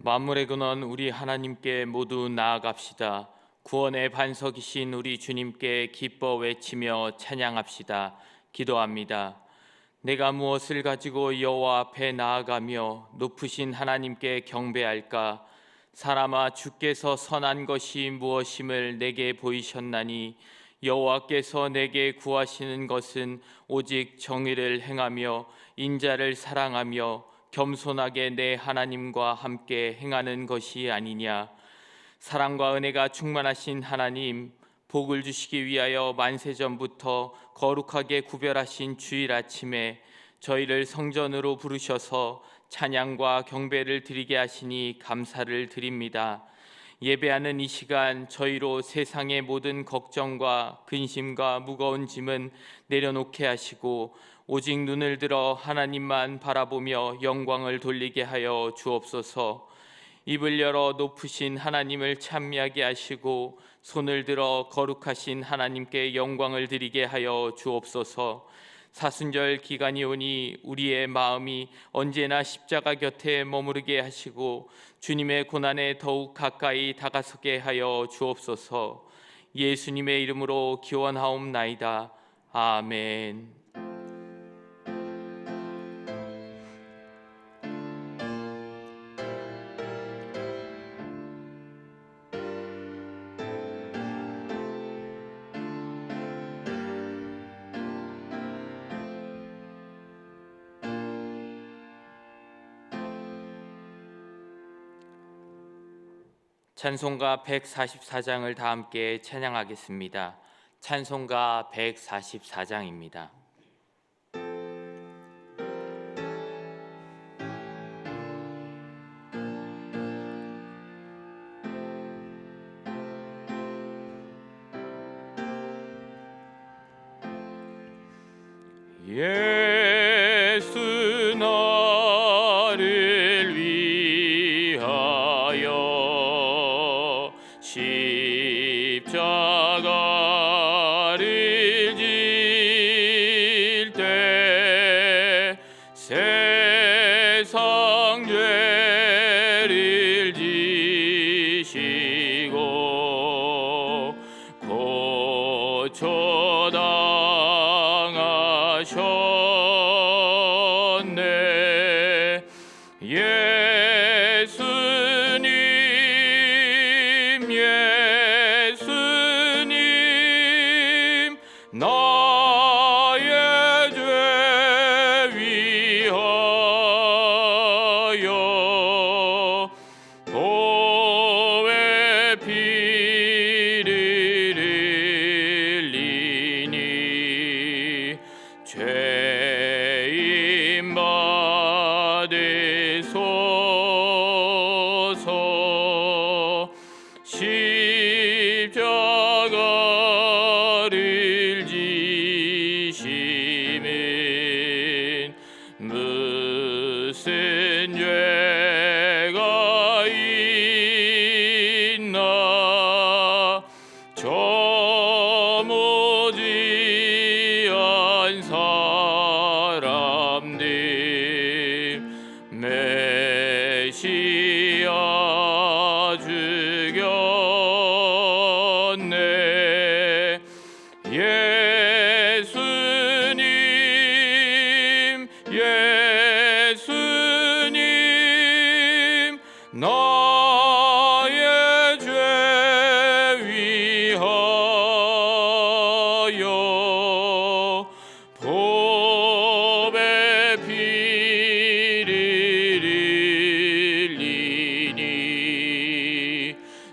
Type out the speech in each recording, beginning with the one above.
만물의 근원 우리 하나님께 모두 나아갑시다. 구원의 반석이신 우리 주님께 기뻐 외치며 찬양합시다. 기도합니다. 내가 무엇을 가지고 여호와 앞에 나아가며 높으신 하나님께 경배할까? 사람아, 주께서 선한 것이 무엇임을 내게 보이셨나니 여호와께서 내게 구하시는 것은 오직 정의를 행하며 인자를 사랑하며 겸손하게 내 하나님과 함께 행하는 것이 아니냐. 사랑과 은혜가 충만하신 하나님, 복을 주시기 위하여 만세전부터 거룩하게 구별하신 주일 아침에 저희를 성전으로 부르셔서 찬양과 경배를 드리게 하시니 감사를 드립니다. 예배하는 이 시간 저희로 세상의 모든 걱정과 근심과 무거운 짐은 내려놓게 하시고 오직 눈을 들어 하나님만 바라보며 영광을 돌리게 하여 주옵소서. 입을 열어 높으신 하나님을 찬미하게 하시고 손을 들어 거룩하신 하나님께 영광을 드리게 하여 주옵소서. 사순절 기간이 오니 우리의 마음이 언제나 십자가 곁에 머무르게 하시고 주님의 고난에 더욱 가까이 다가서게 하여 주옵소서. 예수님의 이름으로 기원하옵나이다. 아멘. 찬송가 144장을 다 함께 찬양하겠습니다. 찬송가 144장입니다. 예수 나를 위하여 십자가를 질 때 세상 죄를 지시고 고쳐 당하셨네. 예수님 나의 죄 위하여 보배 피를 흘리니 죄인 받으소서. 십자가를 지시면 무슨 죄가 있나. 저무지한 사람들 메시아 죽였네. 예수님 나의 죄 위하여 보배 피를 흘리니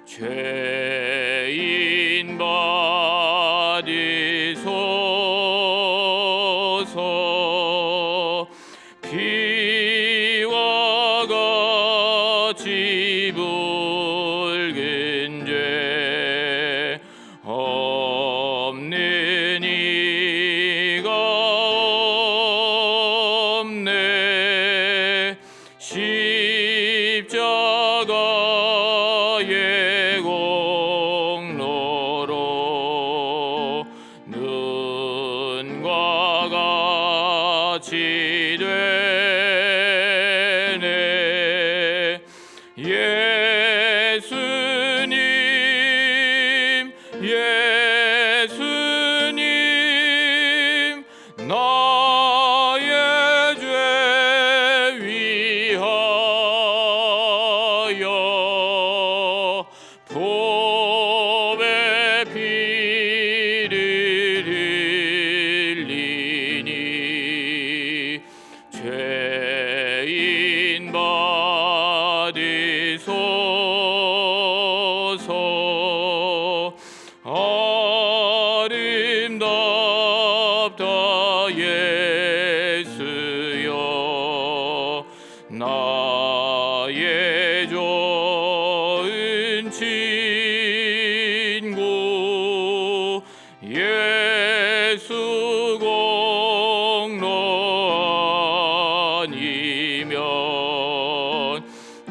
죄인 받으소서. 피와 같이 붉은 죄 없는 이가 없네. 십자가의 공로로 눈과 같이 되네. 예수여 나의 좋은 친구 예수 공로 아니면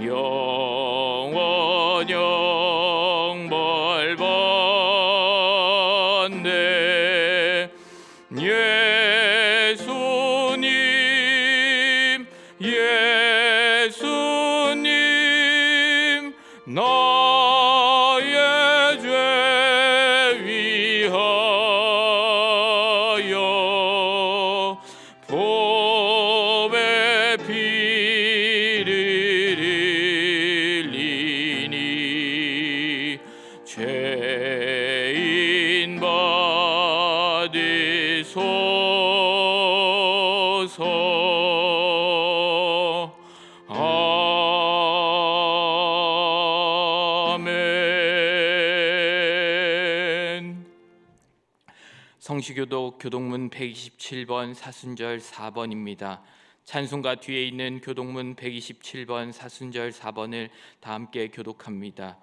영원 영벌 받네. 예수님 예수님 나의 죄 위하여 보배 피를 흘리니 죄인 받으소서. 아멘. 성시교독 교독문 127번 사순절 4번입니다. 찬송가 뒤에 있는 교독문 127번 사순절 4번을 다 함께 교독합니다.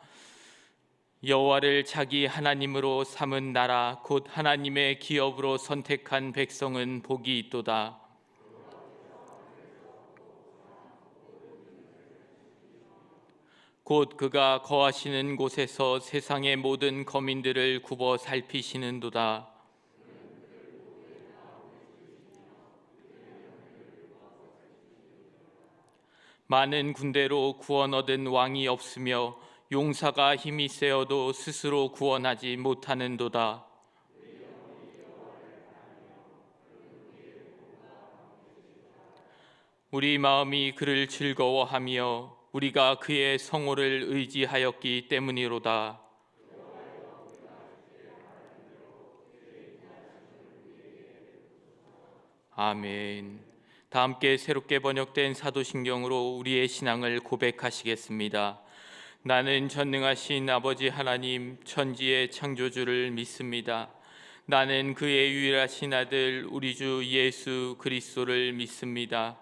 여호와를 자기 하나님으로 삼은 나라 곧 하나님의 기업으로 선택한 백성은 복이 있도다. 곧 그가 거하시는 곳에서 세상의 모든 거민들을 굽어 살피시는도다. 많은 군대로 구원 얻은 왕이 없으며 용사가 힘이 세어도 스스로 구원하지 못하는도다. 우리 마음이 그를 즐거워하며 우리가 그의 성호를 의지하였기 때문이로다. 아멘. 다 함께 새롭게 번역된 사도신경으로 우리의 신앙을 고백하시겠습니다. 나는 전능하신 아버지 하나님 천지의 창조주를 믿습니다. 나는 그의 유일하신 아들 우리 주 예수 그리스도를 믿습니다.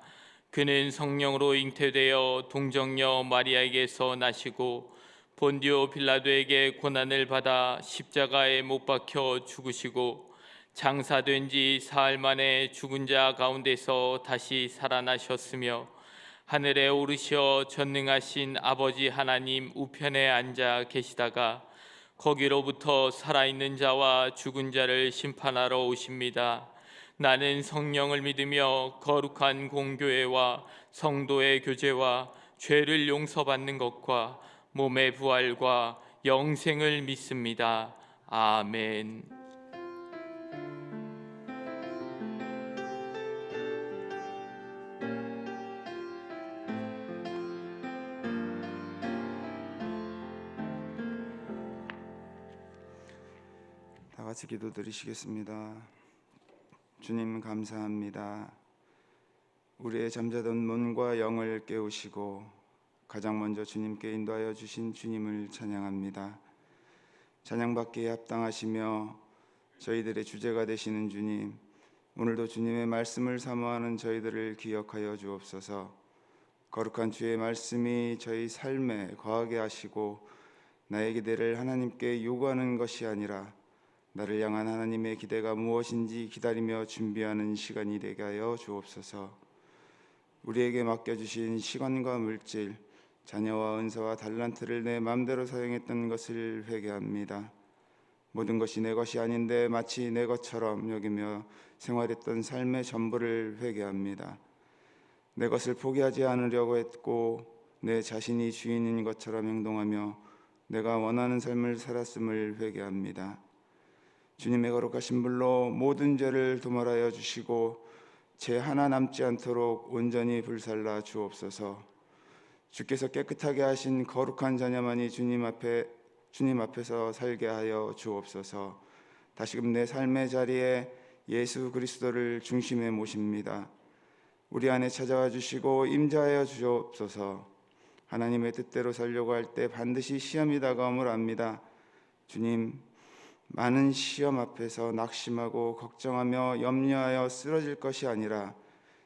그는 성령으로 잉태되어 동정녀 마리아에게서 나시고 본디오 빌라도에게 고난을 받아 십자가에 못 박혀 죽으시고 장사된 지 사흘 만에 죽은 자 가운데서 다시 살아나셨으며 하늘에 오르셔 전능하신 아버지 하나님 우편에 앉아 계시다가 거기로부터 살아있는 자와 죽은 자를 심판하러 오십니다. 나는 성령을 믿으며 거룩한 공교회와 성도의 교제와 죄를 용서받는 것과 몸의 부활과 영생을 믿습니다. 아멘. 다 같이 기도드리시겠습니다. 주님 감사합니다. 우리의 잠자던 몸과 영을 깨우시고 가장 먼저 주님께 인도하여 주신 주님을 찬양합니다. 찬양받기에 합당하시며 저희들의 주제가 되시는 주님, 오늘도 주님의 말씀을 사모하는 저희들을 기억하여 주옵소서. 거룩한 주의 말씀이 저희 삶에 거하게 하시고 나의 기대를 하나님께 요구하는 것이 아니라 나를 향한 하나님의 기대가 무엇인지 기다리며 준비하는 시간이 되게 하여 주옵소서. 우리에게 맡겨주신 시간과 물질, 자녀와 은사와 달란트를 내 마음대로 사용했던 것을 회개합니다. 모든 것이 내 것이 아닌데 마치 내 것처럼 여기며 생활했던 삶의 전부를 회개합니다. 내 것을 포기하지 않으려고 했고 내 자신이 주인인 것처럼 행동하며 내가 원하는 삶을 살았음을 회개합니다. 주님의 거룩하신 불로 모든 죄를 도말하여 주시고 죄 하나 남지 않도록 온전히 불살라 주옵소서. 주께서 깨끗하게 하신 거룩한 자녀만이 주님 앞에서 살게 하여 주옵소서. 다시금 내 삶의 자리에 예수 그리스도를 중심에 모십니다. 우리 안에 찾아와 주시고 임재하여 주옵소서. 하나님의 뜻대로 살려고 할 때 반드시 시험이 다가옴을 압니다. 주님, 많은 시험 앞에서 낙심하고 걱정하며 염려하여 쓰러질 것이 아니라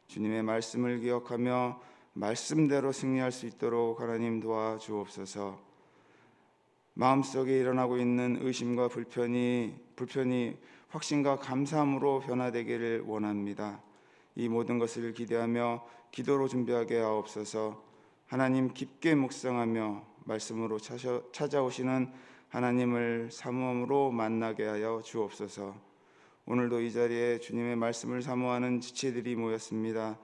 주님의 말씀을 기억하며 말씀대로 승리할 수 있도록 하나님 도와주옵소서. 마음속에 일어나고 있는 의심과 불편이 확신과 감사함으로 변화되기를 원합니다. 이 모든 것을 기대하며 기도로 준비하게 하옵소서. 하나님 깊게 묵상하며 말씀으로 찾아오시는 하나님을 사모함으로 만나게 하여 주옵소서. 오늘도 이 자리에 주님의 말씀을 사모하는 지체들이 모였습니다.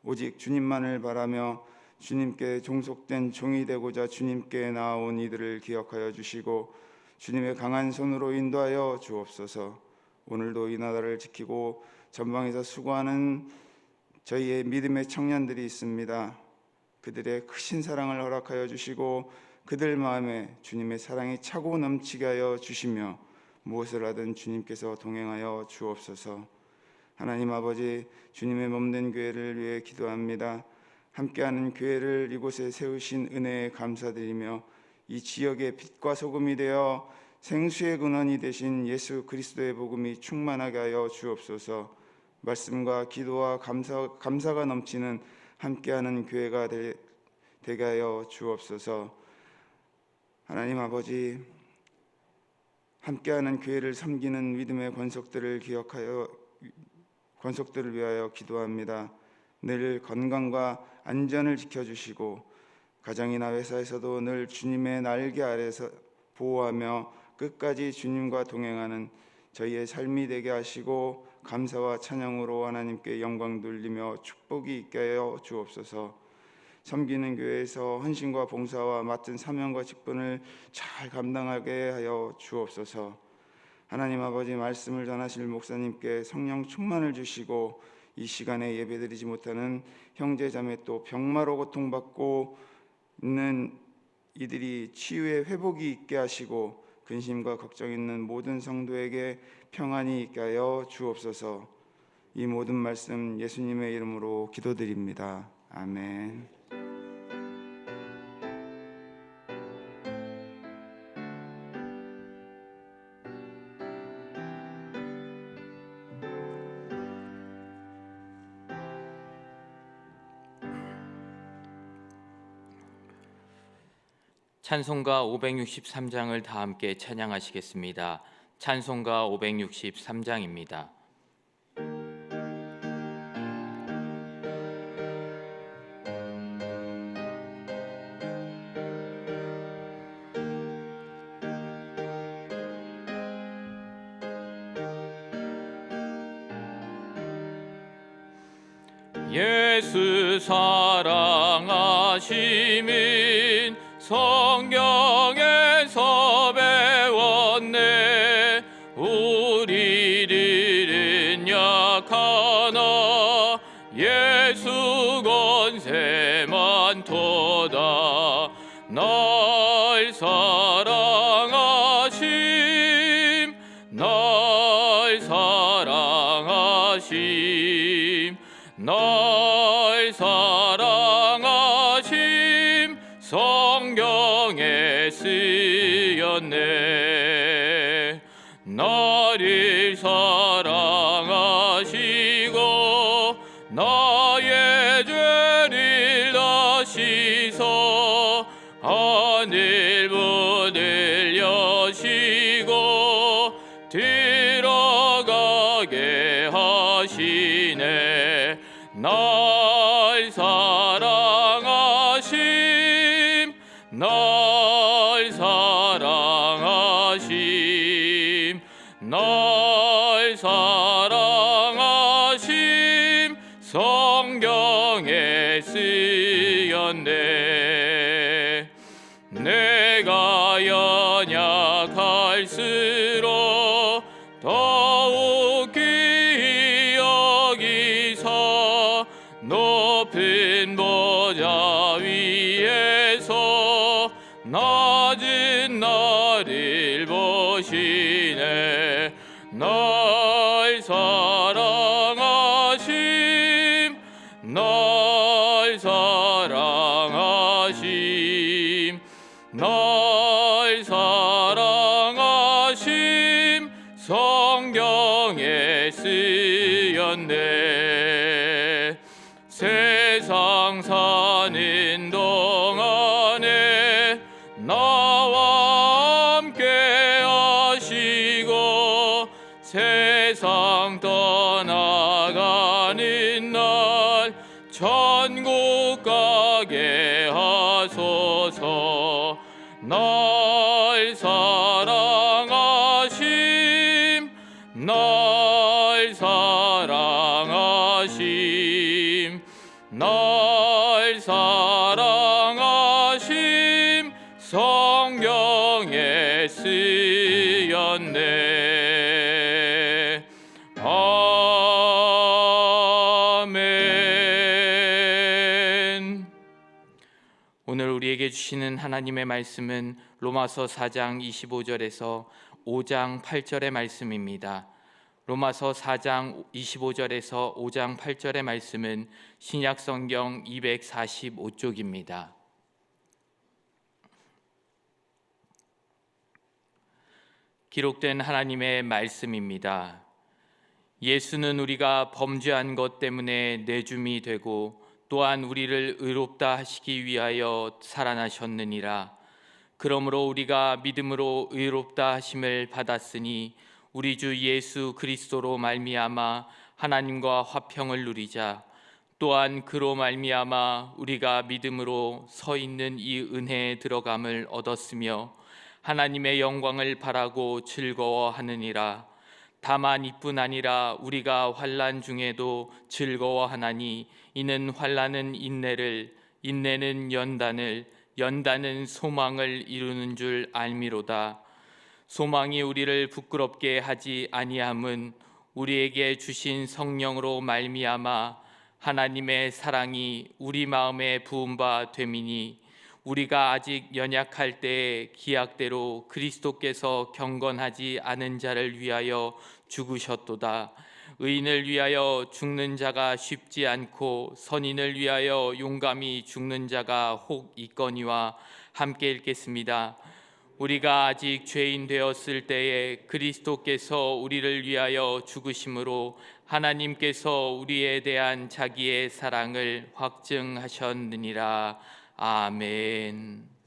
오직 주님만을 바라며 주님께 종속된 종이 되고자 주님께 나아온 이들을 기억하여 주시고 주님의 강한 손으로 인도하여 주옵소서. 오늘도 이 나라를 지키고 전방에서 수고하는 저희의 믿음의 청년들이 있습니다. 그들의 크신 사랑을 허락하여 주시고 그들 마음에 주님의 사랑이 차고 넘치게 하여 주시며 무엇을 하든 주님께서 동행하여 주옵소서. 하나님 아버지, 주님의 몸된 교회를 위해 기도합니다. 함께하는 교회를 이곳에 세우신 은혜에 감사드리며 이 지역의 빛과 소금이 되어 생수의 근원이 되신 예수 그리스도의 복음이 충만하게 하여 주옵소서. 말씀과 기도와 감사가 넘치는 함께하는 교회가 되게 하여 주옵소서. 하나님 아버지, 함께하는 교회를 섬기는 믿음의 권속들을 위하여 기도합니다. 늘 건강과 안전을 지켜주시고 가정이나 회사에서도 늘 주님의 날개 아래서 보호하며 끝까지 주님과 동행하는 저희의 삶이 되게 하시고 감사와 찬양으로 하나님께 영광 돌리며 축복이 있게 하여 주옵소서. 섬기는 교회에서 헌신과 봉사와 맡은 사명과 직분을 잘 감당하게 하여 주옵소서. 하나님 아버지, 말씀을 전하실 목사님께 성령 충만을 주시고 이 시간에 예배드리지 못하는 형제자매 또 병마로 고통받고 있는 이들이 치유의 회복이 있게 하시고 근심과 걱정 있는 모든 성도에게 평안이 있게 하여 주옵소서. 이 모든 말씀 예수님의 이름으로 기도드립니다. 아멘. 찬송가 563장을 다 함께 찬양하시겠습니다. 찬송가 563장입니다. 예수 사랑하심인 성경에서 배웠네. 우리들은 약하나 예수 권세 많도다. 날 사랑하심, 날 사랑하심, 날 사랑하심, 성경에 쓰였네. 나를 사랑하시고 나의 죄를 다 씻어 하늘 문을 여시고 들어가게 하시네. 날 사랑하심, 날 사랑하심, 날 사랑하심, 성경에 쓰였네. 내가 연약할수록 더욱 귀히 여기사 높은 보좌 위에서 낮은 나를 보시네. 날 사랑하심, 날 사랑하심, 날 사랑하심, 쓰였네. 세상 사는 동안에 나와 함께 하시고 세상 떠나가는 날 천국 가게 하소서. 날 사랑하심 날 사랑하심 날 사랑하심 성경에 쓰였네. 아멘. 오늘 우리에게 주시는 하나님의 말씀은 로마서 4장 25절에서 5장 8절의 말씀입니다. 로마서 4장 25절에서 5장 8절의 말씀은 신약성경 245쪽입니다. 기록된 하나님의 말씀입니다. 예수는 우리가 범죄한 것 때문에 내줌이 되고 또한 우리를 의롭다 하시기 위하여 살아나셨느니라. 그러므로 우리가 믿음으로 의롭다 하심을 받았으니 우리 주 예수 그리스도로 말미암아 하나님과 화평을 누리자. 또한 그로 말미암아 우리가 믿음으로 서 있는 이 은혜에 들어감을 얻었으며 하나님의 영광을 바라고 즐거워하느니라. 다만 이뿐 아니라 우리가 환난 중에도 즐거워하나니 이는 환난은 인내를, 인내는 연단을, 연단은 소망을 이루는 줄 알미로다. 소망이 우리를 부끄럽게 하지 아니함은 우리에게 주신 성령으로 말미암아 하나님의 사랑이 우리 마음에 부은 바 됨이니 우리가 아직 연약할 때에 기약대로 그리스도께서 경건하지 않은 자를 위하여 죽으셨도다. 의인을 위하여 죽는 자가 쉽지 않고 선인을 위하여 용감히 죽는 자가 혹 있거니와. 함께 읽겠습니다. 우리가 아직 죄인 되었을 때에 그리스도께서 우리를 위하여 죽으심으로 하나님께서 우리에 대한 자기의 사랑을 확증하셨느니라. 아멘.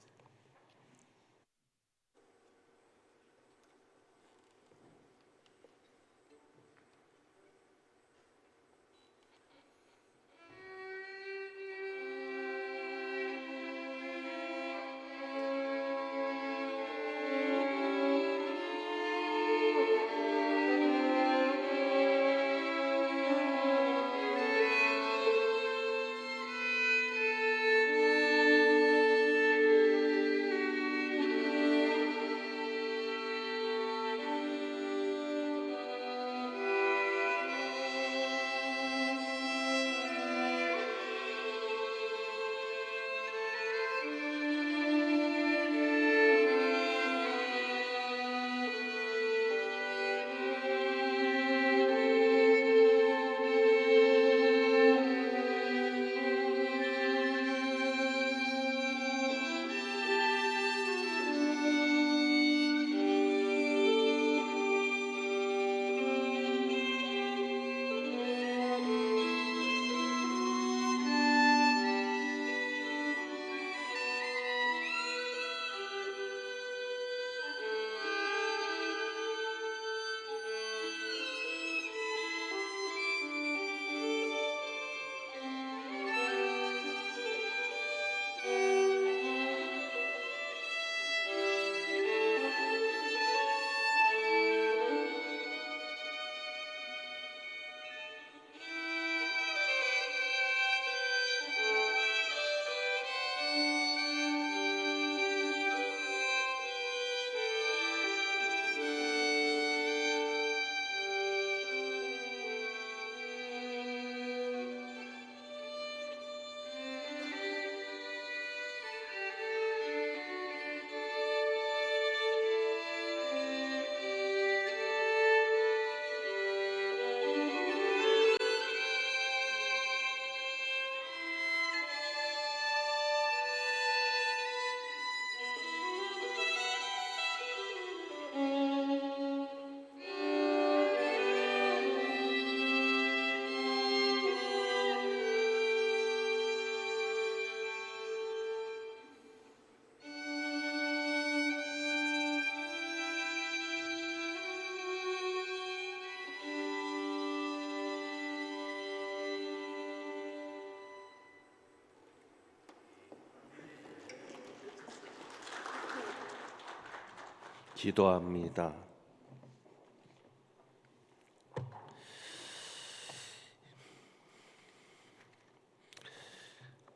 기도합니다.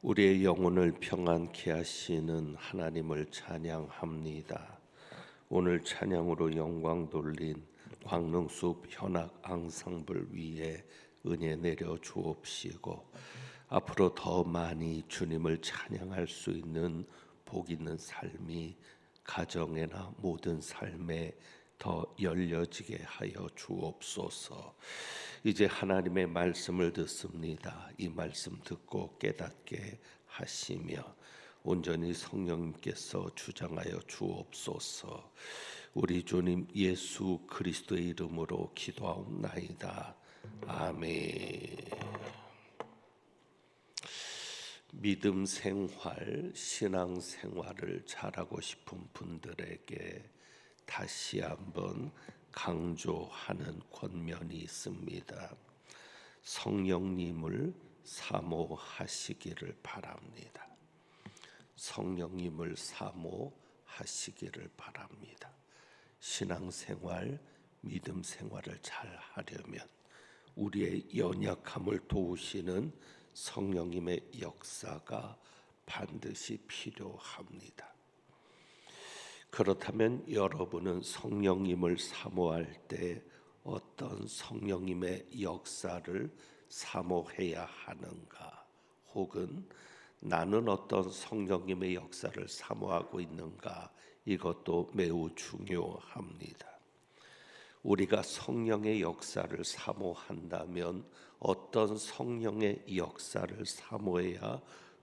우리의 영혼을 평안케 하시는 하나님을 찬양합니다. 오늘 찬양으로 영광 돌린 광릉숲 현악 앙상블 위에 은혜 내려 주옵시고 앞으로 더 많이 주님을 찬양할 수 있는 복 있는 삶이 가정에나 모든 삶에 더 열려지게 하여 주옵소서. 이제 하나님의 말씀을 듣습니다. 이 말씀 듣고 깨닫게 하시며 온전히 성령님께서 주장하여 주옵소서. 우리 주님 예수 그리스도의 이름으로 기도하옵나이다. 아멘. 믿음 생활, 신앙 생활을 잘하고 싶은 분들에게 다시 한번 강조하는 권면이 있습니다. 성령님을 사모하시기를 바랍니다. 성령님을 사모하시기를 바랍니다. 신앙생활, 믿음 생활을 잘 하려면 우리의 연약함을 도우시는 성령님의 역사가 반드시 필요합니다. 그렇다면 여러분은 성령님을 사모할 때 어떤 성령님의 역사를 사모해야 하는가? 혹은 나는 어떤 성령님의 역사를 사모하고 있는가? 이것도 매우 중요합니다. 우리가 성령의 역사를 사모한다면 어떤 성령의 역사를 사모해야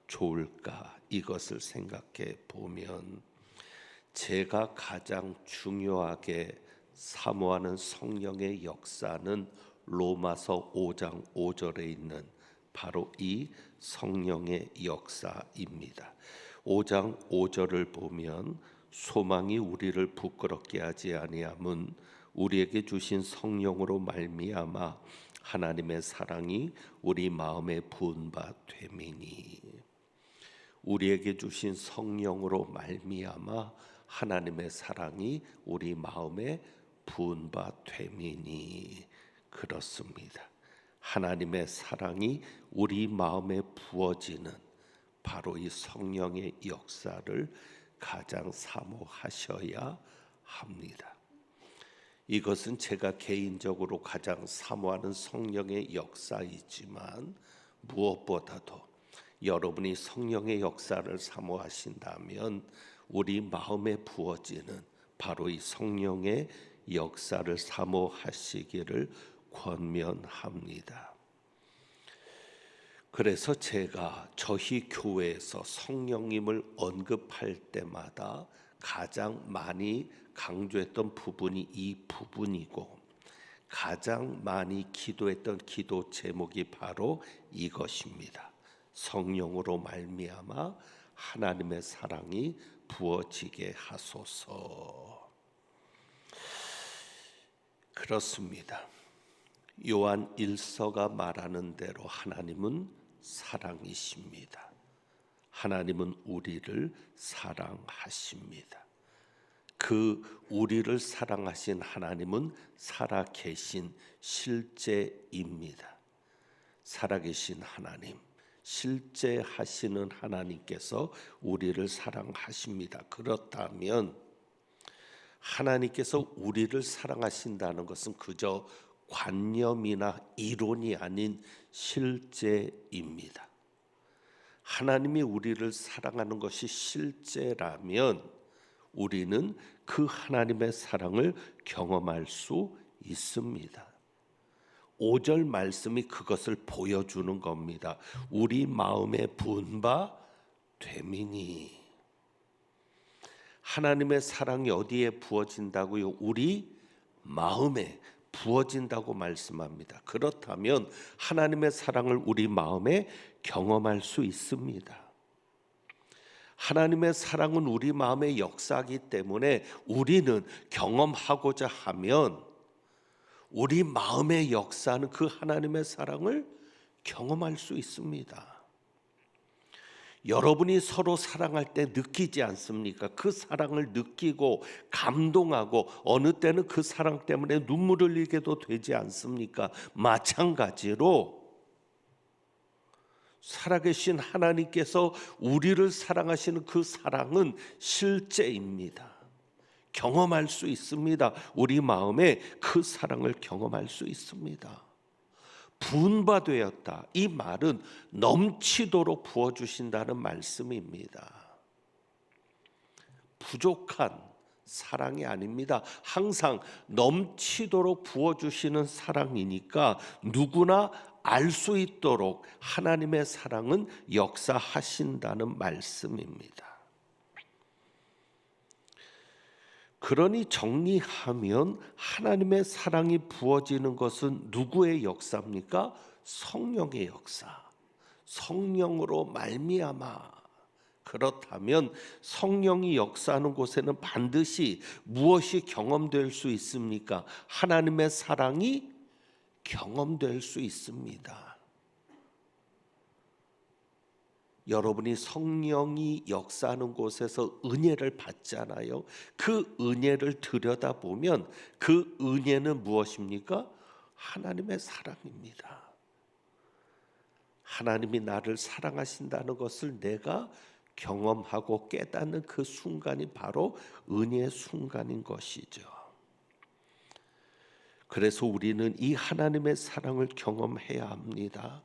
좋을까? 이것을 생각해 보면 제가 가장 중요하게 사모하는 성령의 역사는 로마서 5장 5절에 있는 바로 이 성령의 역사입니다. 5장 5절을 보면 소망이 우리를 부끄럽게 하지 아니함은 우리에게 주신 성령으로 말미암아 하나님의 사랑이 우리 마음에 부은 바 됨이니. 우리에게 주신 성령으로 말미암아 하나님의 사랑이 우리 마음에 부은 바 됨이니. 그렇습니다. 하나님의 사랑이 우리 마음에 부어지는 바로 이 성령의 역사를 가장 사모하셔야 합니다. 이것은 제가 개인적으로 가장 사모하는 성령의 역사이지만 무엇보다도 여러분이 성령의 역사를 사모하신다면 우리 마음에 부어지는 바로 이 성령의 역사를 사모하시기를 권면합니다. 그래서 제가 저희 교회에서 성령님을 언급할 때마다 가장 많이 강조했던 부분이 이 부분이고 가장 많이 기도했던 기도 제목이 바로 이것입니다. 성령으로 말미암아 하나님의 사랑이 부어지게 하소서. 그렇습니다. 요한 1서가 말하는 대로 하나님은 사랑이십니다. 하나님은 우리를 사랑하십니다. 그 우리를 사랑하신 하나님은 살아계신 실제입니다. 살아계신 하나님, 실제 하시는 하나님께서 우리를 사랑하십니다. 그렇다면 하나님께서 우리를 사랑하신다는 것은 그저 관념이나 이론이 아닌 실제입니다. 하나님이 우리를 사랑하는 것이 실제라면 우리는 그 하나님의 사랑을 경험할 수 있습니다. 5절 말씀이 그것을 보여주는 겁니다. 우리 마음에 부은 바 되미니. 하나님의 사랑이 어디에 부어진다고요? 우리 마음에 부어진다고 말씀합니다. 그렇다면 하나님의 사랑을 우리 마음에 경험할 수 있습니다. 하나님의 사랑은 우리 마음의 역사이기 때문에 우리는 경험하고자 하면 우리 마음의 역사는 그 하나님의 사랑을 경험할 수 있습니다. 여러분이 서로 사랑할 때 느끼지 않습니까? 그 사랑을 느끼고 감동하고 어느 때는 그 사랑 때문에 눈물을 흘리게도 되지 않습니까? 마찬가지로 살아계신 하나님께서 우리를 사랑하시는 그 사랑은 실제입니다. 경험할 수 있습니다. 우리 마음에 그 사랑을 경험할 수 있습니다. 부은 바 되었다. 이 말은 넘치도록 부어주신다는 말씀입니다. 부족한 사랑이 아닙니다. 항상 넘치도록 부어주시는 사랑이니까 누구나 알 수 있도록 하나님의 사랑은 역사하신다는 말씀입니다. 그러니 정리하면 하나님의 사랑이 부어지는 것은 누구의 역사입니까? 성령의 역사. 성령으로 말미암아. 그렇다면 성령이 역사하는 곳에는 반드시 무엇이 경험될 수 있습니까? 하나님의 사랑이 경험될 수 있습니다. 여러분이 성령이 역사하는 곳에서 은혜를 받잖아요. 그 은혜를 들여다보면 그 은혜는 무엇입니까? 하나님의 사랑입니다. 하나님이 나를 사랑하신다는 것을 내가 경험하고 깨닫는 그 순간이 바로 은혜의 순간인 것이죠. 그래서 우리는 이 하나님의 사랑을 경험해야 합니다.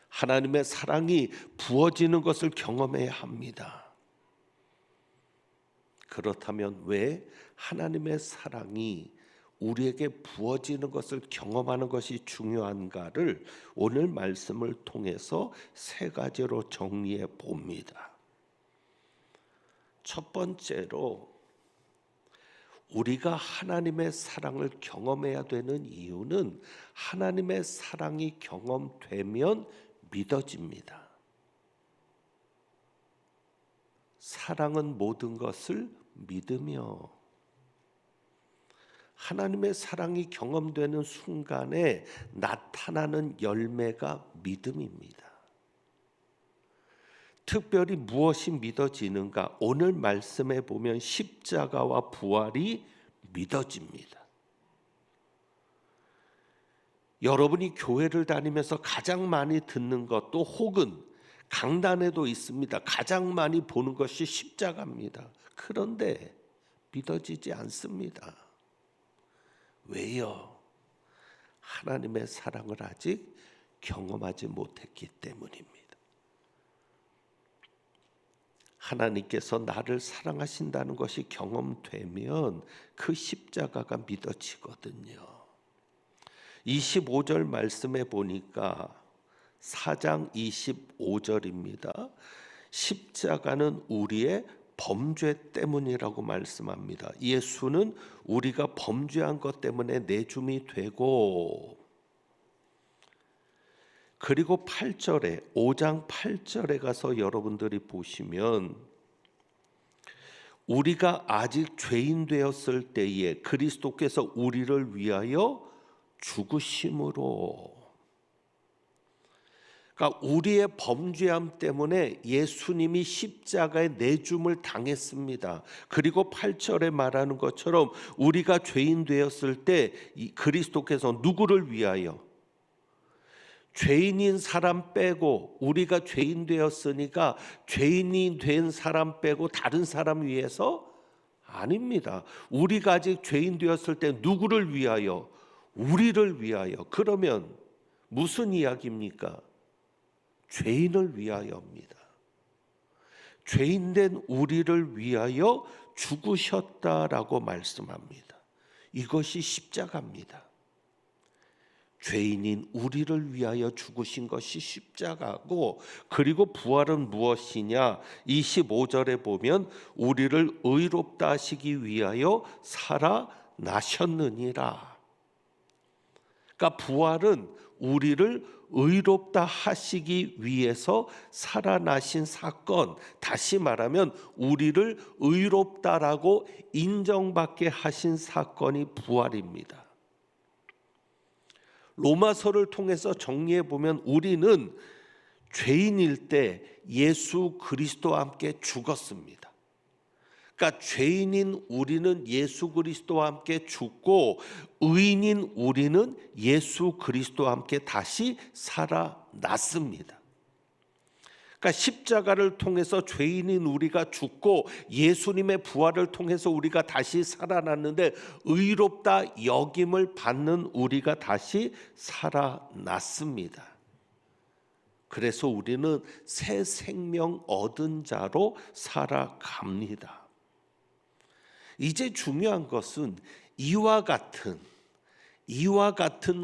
하나님의 사랑이 부어지는 것을 경험해야 합니다. 그렇다면 왜 하나님의 사랑이 우리에게 부어지는 것을 경험하는 것이 중요한가를 오늘 말씀을 통해서 세 가지로 정리해 봅니다. 첫 번째로 우리가 하나님의 사랑을 경험해야 되는 이유는 하나님의 사랑이 경험되면 믿어집니다. 사랑은 모든 것을 믿으며 하나님의 사랑이 경험되는 순간에 나타나는 열매가 믿음입니다. 특별히 무엇이 믿어지는가? 오늘 말씀에 보면 십자가와 부활이 믿어집니다. 여러분이 교회를 다니면서 가장 많이 듣는 것도 혹은 강단에도 있습니다. 가장 많이 보는 것이 십자가입니다. 그런데 믿어지지 않습니다. 왜요? 하나님의 사랑을 아직 경험하지 못했기 때문입니다. 하나님께서 나를 사랑하신다는 것이 경험되면 그 십자가가 믿어지거든요. 25절 말씀에 보니까 4장 25절입니다. 십자가는 우리의 범죄 때문이라고 말씀합니다. 예수는 우리가 범죄한 것 때문에 내줌이 되고, 그리고 8절에 5장 8절에 가서 여러분들이 보시면 우리가 아직 죄인 되었을 때에 그리스도께서 우리를 위하여 죽으심으로, 그러니까 우리의 범죄함 때문에 예수님이 십자가에 내줌을 당했습니다. 그리고 8절에 말하는 것처럼 우리가 죄인 되었을 때 그리스도께서 누구를 위하여? 죄인인 사람 빼고, 우리가 죄인 되었으니까 죄인이 된 사람 빼고 다른 사람 위해서? 아닙니다. 우리가 아직 죄인 되었을 때 누구를 위하여? 우리를 위하여. 그러면 무슨 이야기입니까? 죄인을 위하여입니다. 죄인된 우리를 위하여 죽으셨다라고 말씀합니다. 이것이 십자가입니다. 죄인인 우리를 위하여 죽으신 것이 십자가고, 그리고 부활은 무엇이냐? 25절에 보면 우리를 의롭다 하시기 위하여 살아나셨느니라. 그러니까 부활은 우리를 의롭다 하시기 위해서 살아나신 사건, 다시 말하면 우리를 의롭다라고 인정받게 하신 사건이 부활입니다. 로마서를 통해서 정리해 보면 우리는 죄인일 때 예수 그리스도와 함께 죽었습니다. 그러니까 죄인인 우리는 예수 그리스도와 함께 죽고 의인인 우리는 예수 그리스도와 함께 다시 살아났습니다. 그러니까 십자가를 통해서 죄인인 우리가 죽고 예수님의 부활을 통해서 우리가 다시 살아났는데 의롭다 여김을 받는 우리가 다시 살아났습니다. 그래서 우리는 새 생명 얻은 자로 살아갑니다. 이제 중요한 것은 이와 같은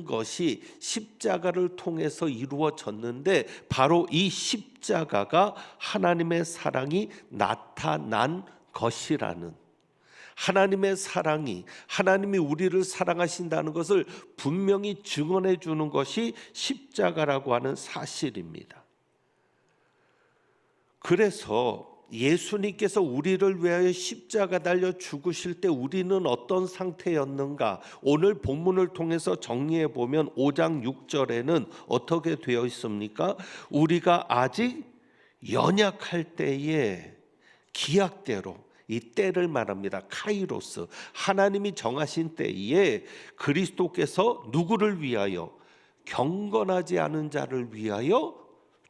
것이 십자가를 통해서 이루어졌는데 바로 이 십자가가 하나님의 사랑이 나타난 것이라는, 하나님의 사랑이, 하나님이 우리를 사랑하신다는 것을 분명히 증언해 주는 것이 십자가라고 하는 사실입니다. 그래서 예수님께서 우리를 위하여 십자가 달려 죽으실 때 우리는 어떤 상태였는가? 오늘 본문을 통해서 정리해 보면 5장 6절에는 어떻게 되어 있습니까? 우리가 아직 연약할 때에 기약대로, 이 때를 말합니다. 카이로스, 하나님이 정하신 때에 그리스도께서 누구를 위하여? 경건하지 않은 자를 위하여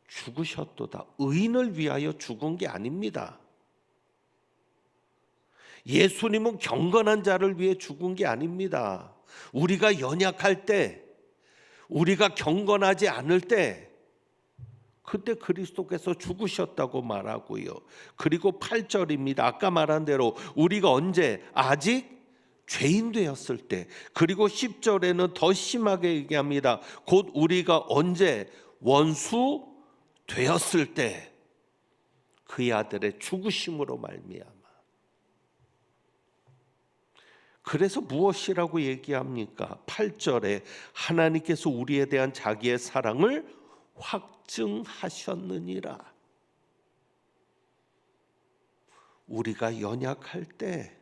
죽으셨도다. 의인을 위하여 죽은 게 아닙니다. 예수님은 경건한 자를 위해 죽은 게 아닙니다. 우리가 연약할 때, 우리가 경건하지 않을 때, 그때 그리스도께서 죽으셨다고 말하고요. 그리고 8절입니다. 아까 말한 대로 우리가 언제? 아직 죄인 되었을 때. 그리고 10절에는 더 심하게 얘기합니다. 곧 우리가 언제? 원수 되었을 때 그의 아들의 죽으심으로 말미암아. 그래서 무엇이라고 얘기합니까? 8절에 하나님께서 우리에 대한 자기의 사랑을 확증하셨느니라. 우리가 연약할 때,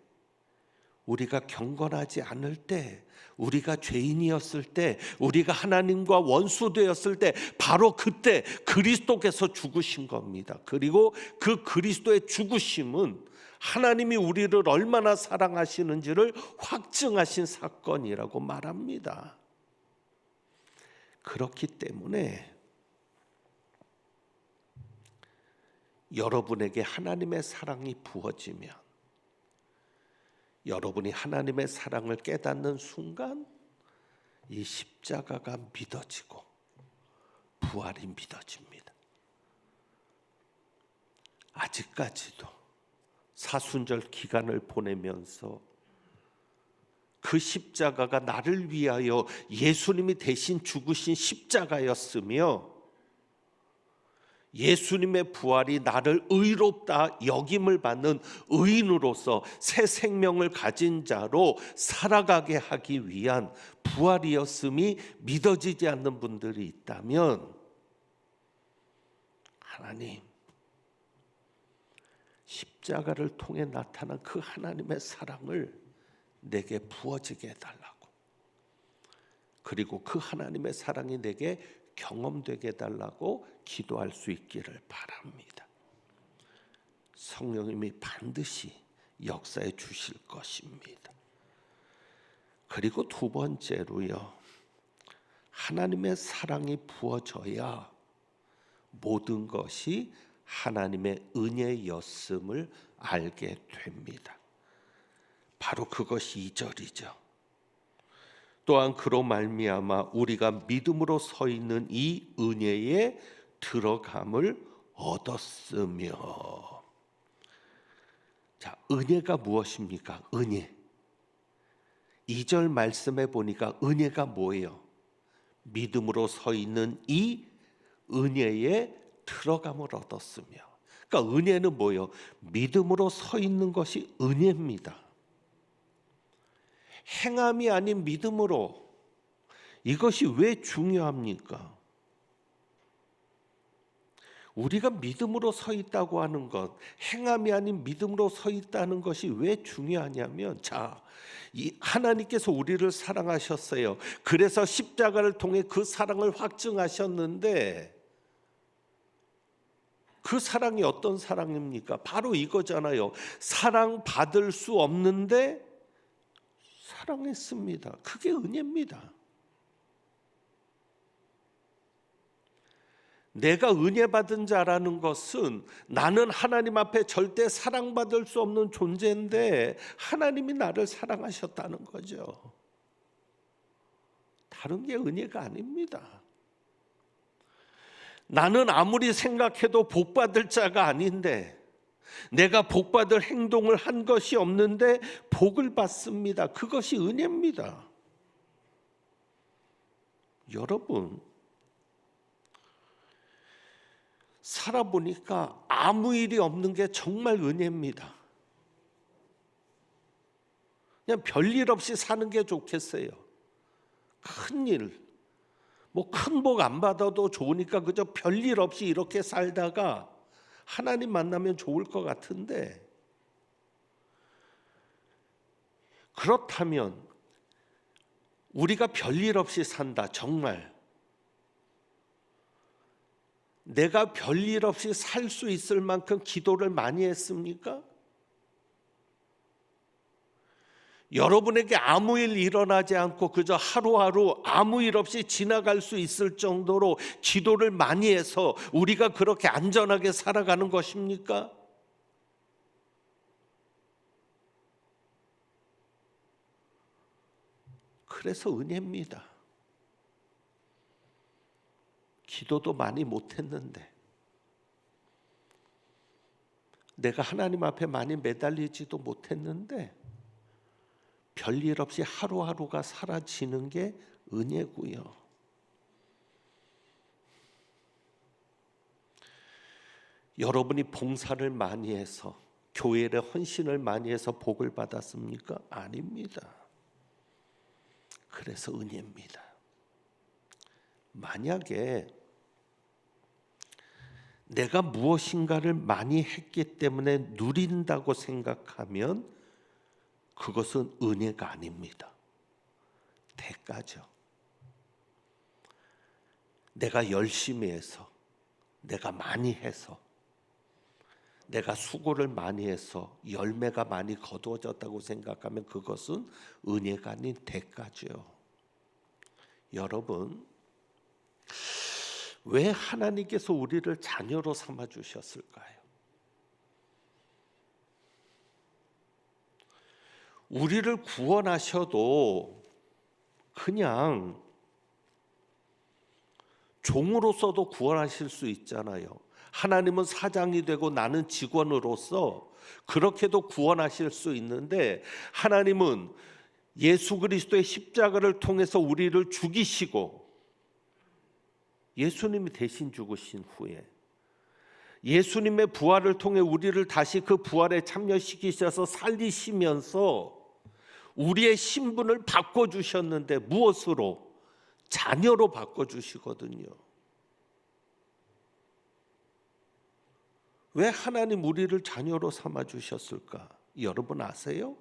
우리가 경건하지 않을 때, 우리가 죄인이었을 때, 우리가 하나님과 원수되었을 때, 바로 그때 그리스도께서 죽으신 겁니다. 그리고 그 그리스도의 죽으심은 하나님이 우리를 얼마나 사랑하시는지를 확증하신 사건이라고 말합니다. 그렇기 때문에 여러분에게 하나님의 사랑이 부어지면, 여러분이 하나님의 사랑을 깨닫는 순간 이 십자가가 믿어지고 부활이 믿어집니다. 아직까지도 사순절 기간을 보내면서 그 십자가가 나를 위하여 예수님이 대신 죽으신 십자가였으며 예수님의 부활이 나를 의롭다 여김을 받는 의인으로서 새 생명을 가진 자로 살아가게 하기 위한 부활이었음이 믿어지지 않는 분들이 있다면, 하나님, 십자가를 통해 나타난 그 하나님의 사랑을 내게 부어지게 해달라고, 그리고 그 하나님의 사랑이 내게 경험되게 해달라고 기도할 수 있기를 바랍니다. 성령님이 반드시 역사해 주실 것입니다. 그리고 두 번째로요, 하나님의 사랑이 부어져야 모든 것이 하나님의 은혜였음을 알게 됩니다. 바로 그것이 2절이죠. 또한 그로 말미암아 우리가 믿음으로 서 있는 이 은혜에 들어감을 얻었으며. 자, 은혜가 무엇입니까? 은혜. 2절 말씀해 보니까 은혜가 뭐예요? 믿음으로 서 있는 이 은혜에 들어감을 얻었으며. 그러니까 은혜는 뭐예요? 믿음으로 서 있는 것이 은혜입니다. 행함이 아닌 믿음으로. 이것이 왜 중요합니까? 우리가 믿음으로 서 있다고 하는 것, 행함이 아닌 믿음으로 서 있다는 것이 왜 중요하냐면, 자, 이 하나님께서 우리를 사랑하셨어요. 그래서 십자가를 통해 그 사랑을 확증하셨는데, 그 사랑이 어떤 사랑입니까? 바로 이거잖아요. 사랑받을 수 없는데 사랑했습니다. 그게 은혜입니다. 내가 은혜 받은 자라는 것은 나는 하나님 앞에 절대 사랑받을 수 없는 존재인데 하나님이 나를 사랑하셨다는 거죠. 다른 게 은혜가 아닙니다. 나는 아무리 생각해도 복받을 자가 아닌데 내가 복받을 행동을 한 것이 없는데 복을 받습니다. 그것이 은혜입니다. 여러분, 살아보니까 아무 일이 없는 게 정말 은혜입니다. 그냥 별일 없이 사는 게 좋겠어요. 큰일, 뭐 큰 복 안 받아도 좋으니까 그저 별일 없이 이렇게 살다가 하나님 만나면 좋을 것 같은데, 그렇다면 우리가 별일 없이 산다. 정말 내가 별일 없이 살 수 있을 만큼 기도를 많이 했습니까? 여러분에게 아무 일 일어나지 않고 그저 하루하루 아무 일 없이 지나갈 수 있을 정도로 기도를 많이 해서 우리가 그렇게 안전하게 살아가는 것입니까? 그래서 은혜입니다. 기도도 많이 못했는데, 내가 하나님 앞에 많이 매달리지도 못했는데 별일 없이 하루하루가 사라지는 게 은혜고요. 여러분이 봉사를 많이 해서, 교회에 헌신을 많이 해서 복을 받았습니까? 아닙니다. 그래서 은혜입니다. 만약에 내가 무엇인가를 많이 했기 때문에 누린다고 생각하면 그것은 은혜가 아닙니다. 대가죠. 내가 열심히 해서, 내가 많이 해서, 내가 수고를 많이 해서 열매가 많이 거두어졌다고 생각하면 그것은 은혜가 아닌 대가죠. 여러분, 왜 하나님께서 우리를 자녀로 삼아 주셨을까요? 우리를 구원하셔도 그냥 종으로서도 구원하실 수 있잖아요. 하나님은 사장이 되고 나는 직원으로서 그렇게도 구원하실 수 있는데, 하나님은 예수 그리스도의 십자가를 통해서 우리를 죽이시고, 예수님이 대신 죽으신 후에 예수님의 부활을 통해 우리를 다시 그 부활에 참여시키셔서 살리시면서 우리의 신분을 바꿔주셨는데, 무엇으로? 자녀로 바꿔주시거든요. 왜 하나님 우리를 자녀로 삼아주셨을까? 여러분 아세요?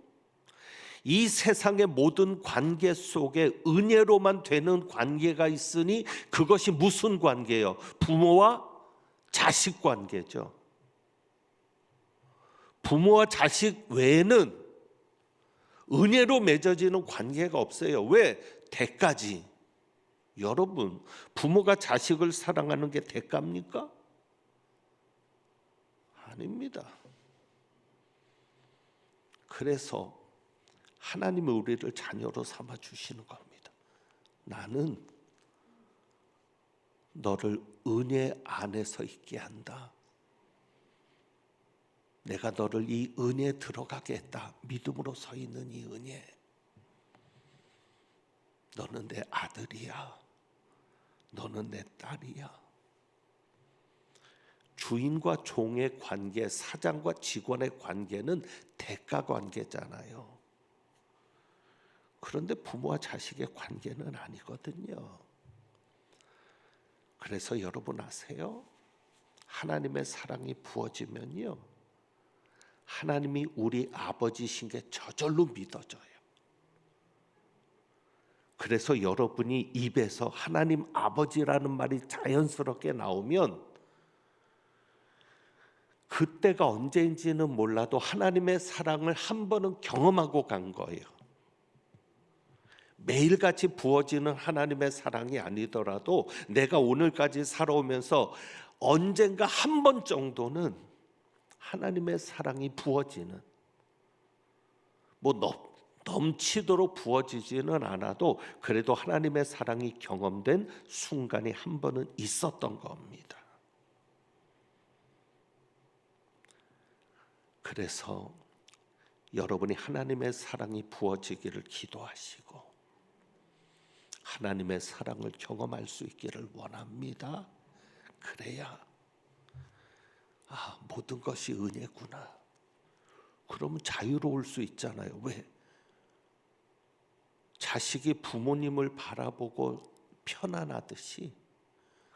이 세상의 모든 관계 속에 은혜로만 되는 관계가 있으니 그것이 무슨 관계예요? 부모와 자식 관계죠. 부모와 자식 외에는 은혜로 맺어지는 관계가 없어요. 왜? 대가지. 여러분, 부모가 자식을 사랑하는 게 대가입니까? 아닙니다. 그래서 하나님은 우리를 자녀로 삼아 주시는 겁니다. 나는 너를 은혜 안에서 있게 한다. 내가 너를 이 은혜에 들어가게 했다. 믿음으로 서 있는 이 은혜. 너는 내 아들이야. 너는 내 딸이야. 주인과 종의 관계, 사장과 직원의 관계는 대가 관계잖아요. 그런데 부모와 자식의 관계는 아니거든요. 그래서 여러분 아세요? 하나님의 사랑이 부어지면요, 하나님이 우리 아버지신 게 저절로 믿어져요. 그래서 여러분이 입에서 하나님 아버지라는 말이 자연스럽게 나오면 그때가 언제인지는 몰라도 하나님의 사랑을 한 번은 경험하고 간 거예요. 매일같이 부어지는 하나님의 사랑이 아니더라도 내가 오늘까지 살아오면서 언젠가 한 번 정도는 하나님의 사랑이 부어지는, 뭐 넘치도록 부어지지는 않아도 그래도 하나님의 사랑이 경험된 순간이 한 번은 있었던 겁니다. 그래서 여러분이 하나님의 사랑이 부어지기를 기도하시고 하나님의 사랑을 경험할 수 있기를 원합니다. 그래야 모든 것이 은혜구나. 그러면 자유로울 수 있잖아요. 왜? 자식이 부모님을 바라보고 편안하듯이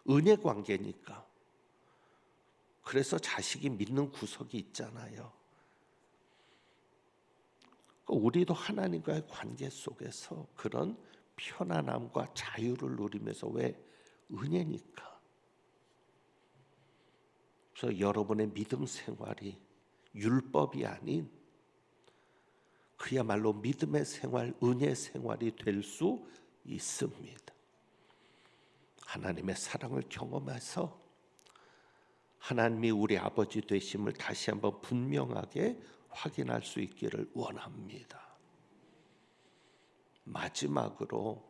은혜 관계니까. 그래서 자식이 믿는 구석이 있잖아요. 우리도 하나님과의 관계 속에서 그런 편안함과 자유를 누리면서, 왜? 은혜니까. 그래서 여러분의 믿음 생활이 율법이 아닌 그야말로 믿음의 생활, 은혜 생활이 될 수 있습니다. 하나님의 사랑을 경험해서 하나님이 우리 아버지 되심을 다시 한번 분명하게 확인할 수 있기를 원합니다. 마지막으로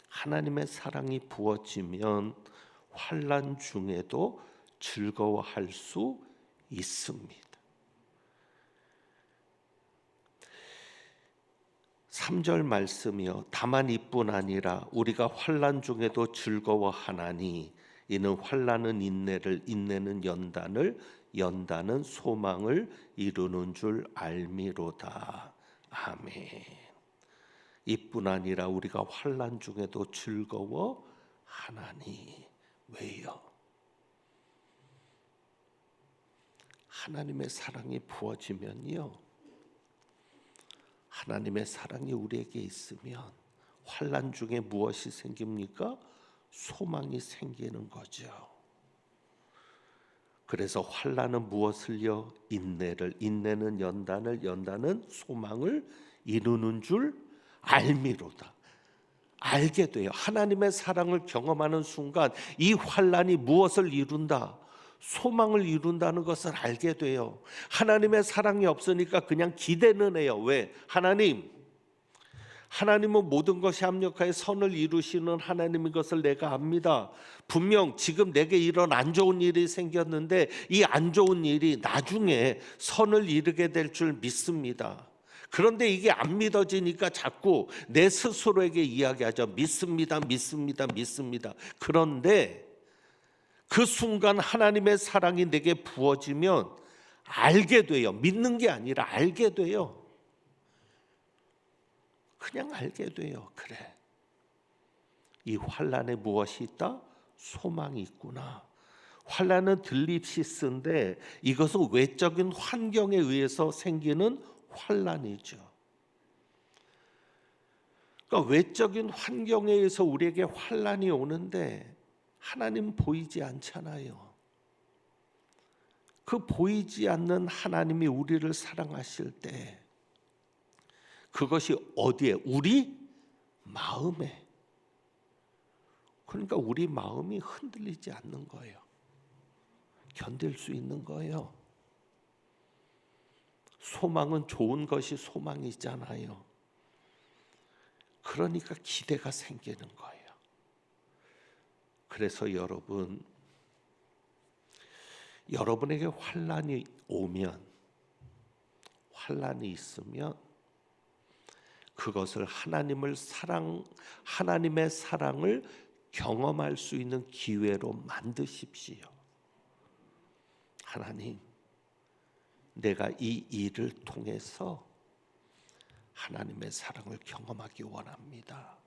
하나님의 사랑이 부어지면 환난 중에도 즐거워할 수 있습니다. 3절 말씀이요, 다만 이뿐 아니라 우리가 환난 중에도 즐거워하나니 이는 환난은 인내를, 인내는 연단을, 연단은 소망을 이루는 줄 알미로다. 아멘. 이뿐 아니라 우리가 환난 중에도 즐거워하나니. 왜요? 하나님의 사랑이 부어지면요, 하나님의 사랑이 우리에게 있으면 환난 중에 무엇이 생깁니까? 소망이 생기는 거죠. 그래서 환난은 무엇을요? 인내를, 인내는 연단을, 연단은 소망을 이루는 줄 알미로다. 알게 돼요. 하나님의 사랑을 경험하는 순간 이 환난이 무엇을 이룬다? 소망을 이룬다는 것을 알게 돼요. 하나님의 사랑이 없으니까 그냥 기대는 해요. 왜? 하나님은 모든 것이 합력하여 선을 이루시는 하나님인 것을 내가 압니다. 분명 지금 내게 이런 안 좋은 일이 생겼는데 이 안 좋은 일이 나중에 선을 이루게 될 줄 믿습니다. 그런데 이게 안 믿어지니까 자꾸 내 스스로에게 이야기하죠. 믿습니다, 믿습니다, 믿습니다. 그런데 그 순간 하나님의 사랑이 내게 부어지면 알게 돼요. 믿는 게 아니라 알게 돼요. 그냥 알게 돼요. 그래, 이 환난에 무엇이 있다? 소망이 있구나. 환난은 들립시스인데 이것은 외적인 환경에 의해서 생기는 환난이죠. 그러니까 외적인 환경에 의해서 우리에게 환난이 오는데 하나님 보이지 않잖아요. 그 보이지 않는 하나님이 우리를 사랑하실 때 그것이 어디에? 우리 마음에. 그러니까 우리 마음이 흔들리지 않는 거예요. 견딜 수 있는 거예요. 소망은 좋은 것이 소망이잖아요. 그러니까 기대가 생기는 거예요. 그래서 여러분에게 환난이 오면, 환난이 있으면 그것을 하나님의 사랑을 경험할 수 있는 기회로 만드십시오. 하나님, 내가 이 일을 통해서 하나님의 사랑을 경험하기 원합니다.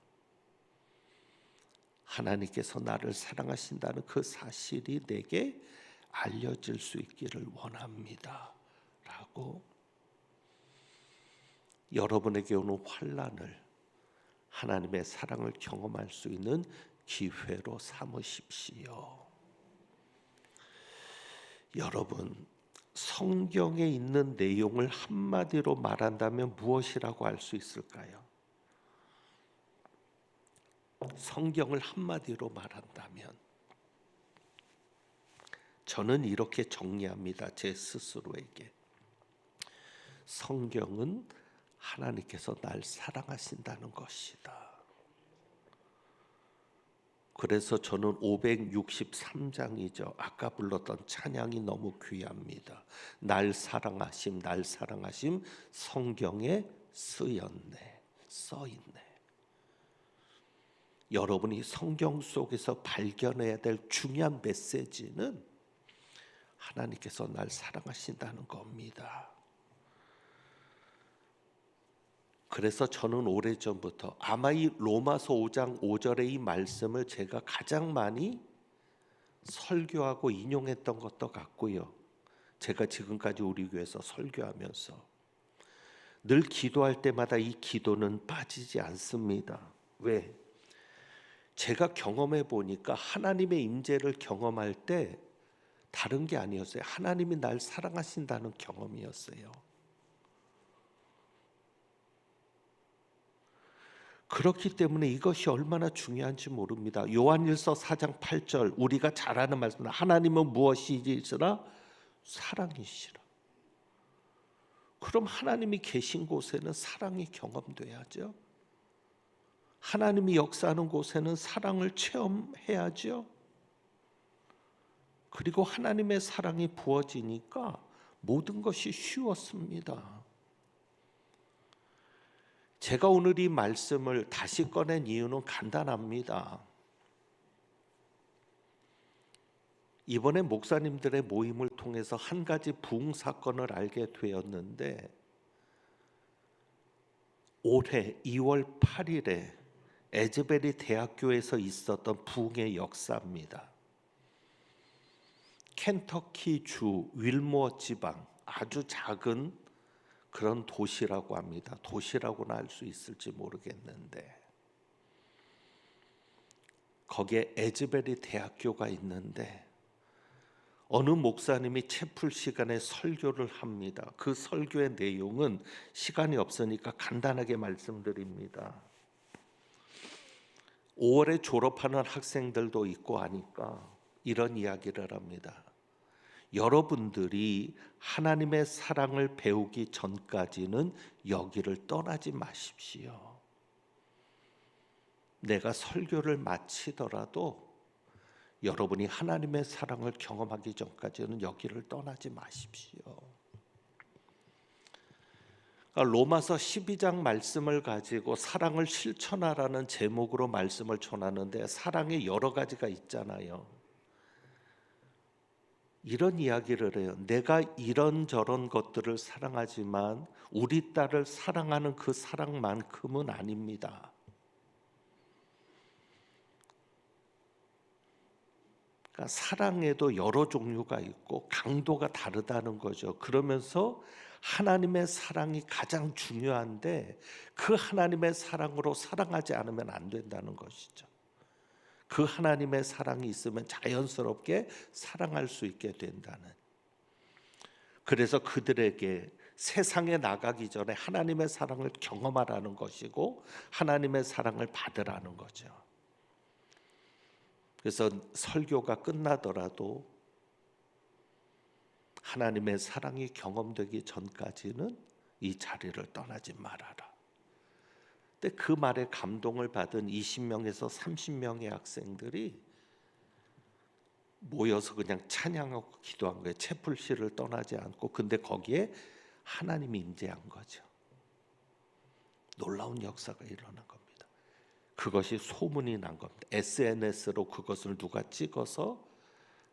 하나님께서 나를 사랑하신다는 그 사실이 내게 알려질 수 있기를 원합니다. 라고 여러분에게 오는 환난을 하나님의 사랑을 경험할 수 있는 기회로 삼으십시오. 여러분, 성경에 있는 내용을 한마디로 말한다면 무엇이라고 할 수 있을까요? 성경을 한마디로 말한다면 저는 이렇게 정리합니다. 제 스스로에게. 성경은 하나님께서 날 사랑하신다는 것이다. 그래서 저는 563장이죠. 아까 불렀던 찬양이 너무 귀합니다. 날 사랑하심, 날 사랑하심 성경에 쓰였네, 써있네. 여러분이 성경 속에서 발견해야 될 중요한 메시지는 하나님께서 날 사랑하신다는 겁니다. 그래서 저는 오래전부터 아마 이 로마서 5장 5절의 이 말씀을 제가 가장 많이 설교하고 인용했던 것도 같고요. 제가 지금까지 우리 교회에서 설교하면서 늘 기도할 때마다 이 기도는 빠지지 않습니다. 왜? 제가 경험해 보니까 하나님의 임재를 경험할 때 다른 게 아니었어요. 하나님이 날 사랑하신다는 경험이었어요. 그렇기 때문에 이것이 얼마나 중요한지 모릅니다. 요한일서 4장 8절 우리가 잘 아는 말씀, 하나님은 무엇이시라? 사랑이시라. 그럼 하나님이 계신 곳에는 사랑이 경험돼야죠. 하나님이 역사하는 곳에는 사랑을 체험해야죠. 그리고 하나님의 사랑이 부어지니까 모든 것이 쉬웠습니다. 제가 오늘 이 말씀을 다시 꺼낸 이유는 간단합니다. 이번에 목사님들의 모임을 통해서 한 가지 부흥 사건을 알게 되었는데 올해 2월 8일에 에즈베리 대학교에서 있었던 부흥의 역사입니다. 켄터키 주 윌모어 지방 아주 작은 그런 도시라고 합니다. 도시라고는 할 수 있을지 모르겠는데 거기에 에즈베리 대학교가 있는데 어느 목사님이 채플 시간에 설교를 합니다. 그 설교의 내용은 시간이 없으니까 간단하게 말씀드립니다. 5월에 졸업하는 학생들도 있고 하니까 이런 이야기를 합니다. 여러분들이 하나님의 사랑을 배우기 전까지는 여기를 떠나지 마십시오. 내가 설교를 마치더라도 여러분이 하나님의 사랑을 경험하기 전까지는 여기를 떠나지 마십시오. 그러니까 로마서 12장 말씀을 가지고 사랑을 실천하라는 제목으로 말씀을 전하는데 사랑에 여러 가지가 있잖아요. 이런 이야기를 해요. 내가 이런저런 것들을 사랑하지만 우리 딸을 사랑하는 그 사랑만큼은 아닙니다. 그러니까 사랑에도 여러 종류가 있고 강도가 다르다는 거죠. 그러면서 하나님의 사랑이 가장 중요한데 그 하나님의 사랑으로 사랑하지 않으면 안 된다는 것이죠. 그 하나님의 사랑이 있으면 자연스럽게 사랑할 수 있게 된다는. 그래서 그들에게 세상에 나가기 전에 하나님의 사랑을 경험하라는 것이고 하나님의 사랑을 받으라는 거죠. 그래서 설교가 끝나더라도 하나님의 사랑이 경험되기 전까지는 이 자리를 떠나지 말아라. 근데 그 말에 감동을 받은 20명에서 30명의 학생들이 모여서 그냥 찬양하고 기도한 거예요. 채플시를 떠나지 않고. 근데 거기에 하나님이 임재한 거죠. 놀라운 역사가 일어난 겁니다. 그것이 소문이 난 겁니다. SNS로 그것을 누가 찍어서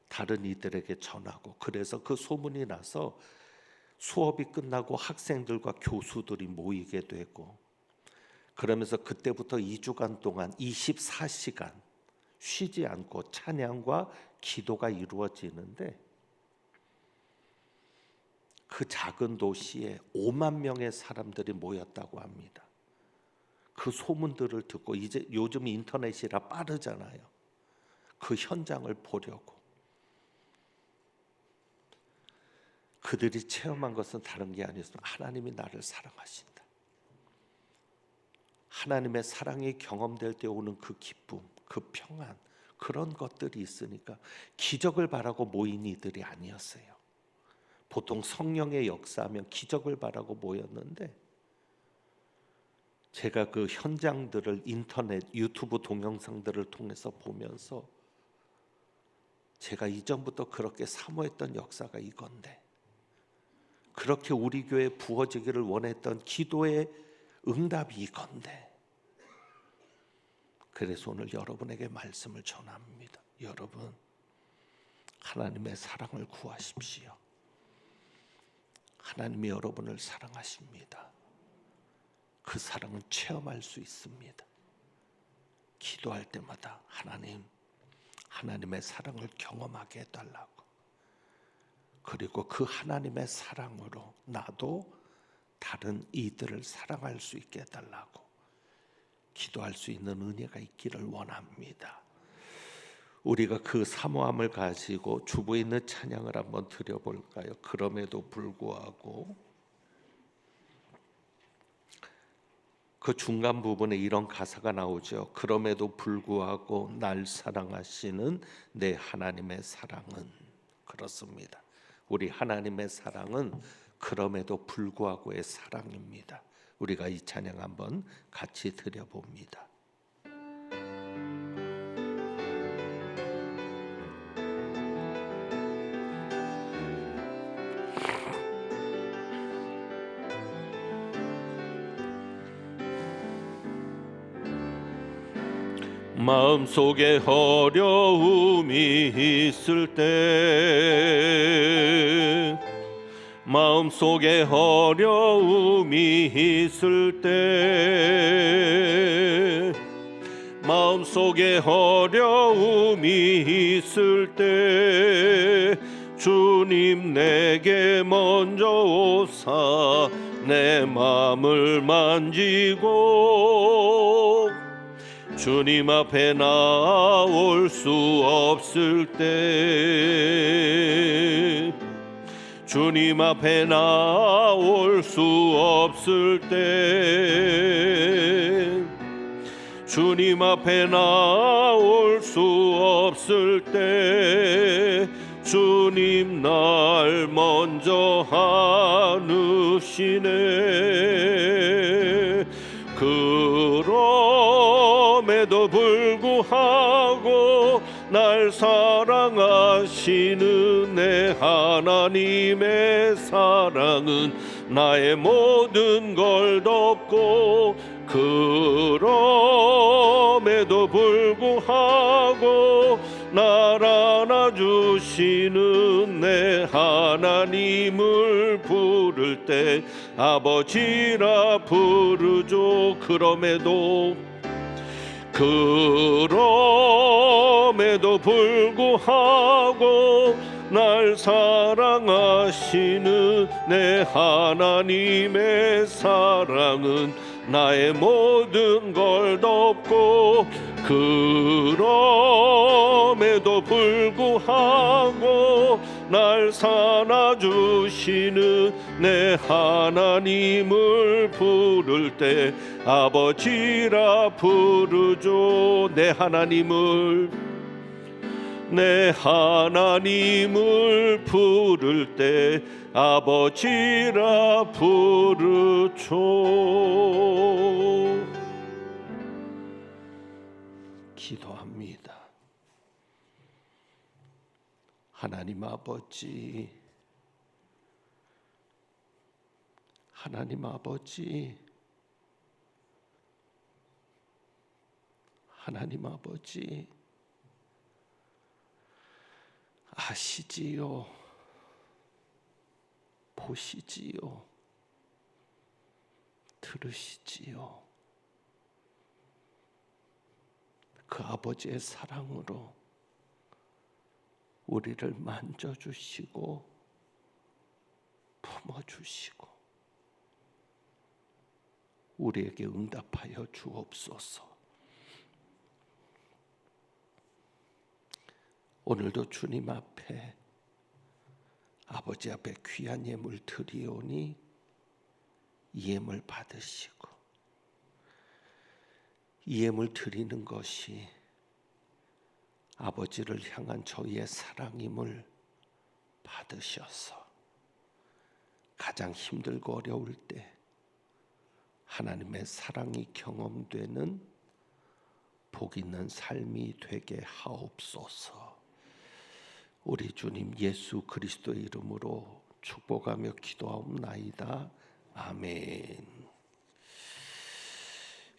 다른 이들에게 전하고, 그래서 그 소문이 나서 수업이 끝나고 학생들과 교수들이 모이게 되고, 그러면서 그때부터 2주간 동안 24시간 쉬지 않고 찬양과 기도가 이루어지는데, 그 작은 도시에 5만 명의 사람들이 모였다고 합니다. 그 소문들을 듣고, 이제 요즘 인터넷이라 빠르잖아요. 그 현장을 보려고. 그들이 체험한 것은 다른 게 아니었습니다. 하나님이 나를 사랑하신다. 하나님의 사랑이 경험될 때 오는 그 기쁨, 그 평안, 그런 것들이 있으니까 기적을 바라고 모인 이들이 아니었어요. 보통 성령의 역사하면 기적을 바라고 모였는데, 제가 그 현장들을 인터넷, 유튜브 동영상들을 통해서 보면서 제가 이전부터 그렇게 사모했던 역사가 이건데, 그렇게 우리 교회에 부어지기를 원했던 기도의 응답이 이건데, 그래서 오늘 여러분에게 말씀을 전합니다. 여러분, 하나님의 사랑을 구하십시오. 하나님이 여러분을 사랑하십니다. 그 사랑은 체험할 수 있습니다. 기도할 때마다 하나님의 사랑을 경험하게 해달라고, 그리고 그 하나님의 사랑으로 나도 다른 이들을 사랑할 수 있게 해달라고 기도할 수 있는 은혜가 있기를 원합니다. 우리가 그 사모함을 가지고 주부에 있는 찬양을 한번 드려볼까요? 그럼에도 불구하고, 그 중간 부분에 이런 가사가 나오죠. 그럼에도 불구하고 날 사랑하시는 내 하나님의 사랑은. 그렇습니다. 우리 하나님의 사랑은 그럼에도 불구하고의 사랑입니다. 우리가 이 찬양 한번 같이 드려봅니다. 마음속에 어려움이 있을 때, 마음속에 어려움이 있을 때, 마음속에 어려움이 있을 때, 주님 내게 먼저 오사 내 마음을 만지고, 주님 앞에 나올 수 없을 때, 주님 앞에 나올 수 없을 때, 주님 앞에 나올 수 없을 때, 주님 날 먼저 안으시네. 그럼에도 불구하고 날 사랑하시는 내 하나님의 사랑은 나의 모든 걸 덮고, 그럼에도 불구하고 날 안아주시는 내 하나님을 부를 때 아버지라 부르죠. 그럼에도 불구하고 날 사랑하시는 내 하나님의 사랑은 나의 모든 걸 덮고, 그럼에도 불구하고 날 사랑주시는 내 하나님을 부를 때 아버지라 부르죠. 내 하나님을 부를 때 아버지라 부르죠. 기도합니다. 하나님 아버지, 하나님 아버지, 하나님 아버지, 아시지요, 보시지요, 들으시지요. 그 아버지의 사랑으로 우리를 만져주시고 품어주시고 우리에게 응답하여 주옵소서. 오늘도 주님 앞에 아버지 앞에 귀한 예물 드리오니 이 예물 받으시고, 이 예물 드리는 것이 아버지를 향한 저희의 사랑임을 받으셔서 가장 힘들고 어려울 때 하나님의 사랑이 경험되는 복 있는 삶이 되게 하옵소서. 우리 주님 예수 그리스도의 이름으로 축복하며 기도하옵나이다. 아멘.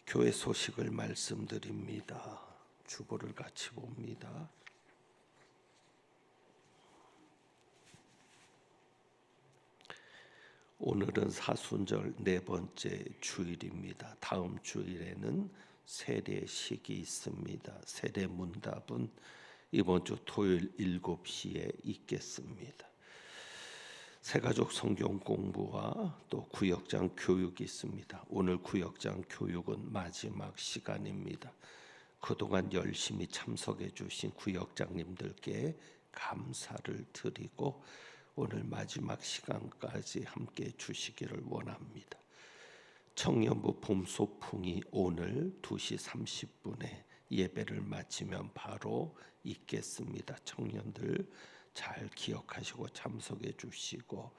교회 소식을 말씀드립니다. 주보를 같이 봅니다. 오늘은 사순절 네 번째 주일입니다. 다음 주일에는 세례식이 있습니다. 세례 문답은 이번 주 토요일 7시에 있겠습니다. 새가족 성경 공부와 또 구역장 교육이 있습니다. 오늘 구역장 교육은 마지막 시간입니다. 그동안 열심히 참석해 주신 구역장님들께 감사를 드리고 오늘 마지막 시간까지 함께 주시기를 원합니다. 청년부 봄소풍이 오늘 2시 30분에 예배를 마치면 바로 있겠습니다. 청년들 잘 기억하시고 참석해 주시고,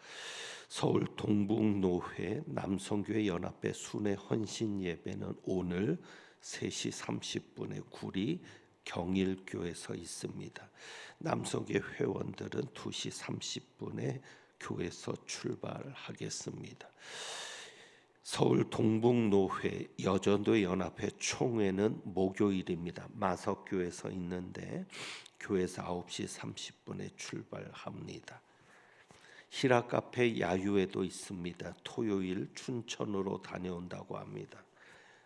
서울 동북노회 남성교회 연합회 순회 헌신 예배는 오늘 3시 30분에 구리 경일교에서 있습니다. 남성교회 회원들은 2시 30분에 교회에서 출발하겠습니다. 서울 동북노회 여전도 연합회 총회는 목요일입니다. 마석교에서 있는데 교회에서 9시 30분에 출발합니다. 히라카페 야유회도 있습니다. 토요일 춘천으로 다녀온다고 합니다.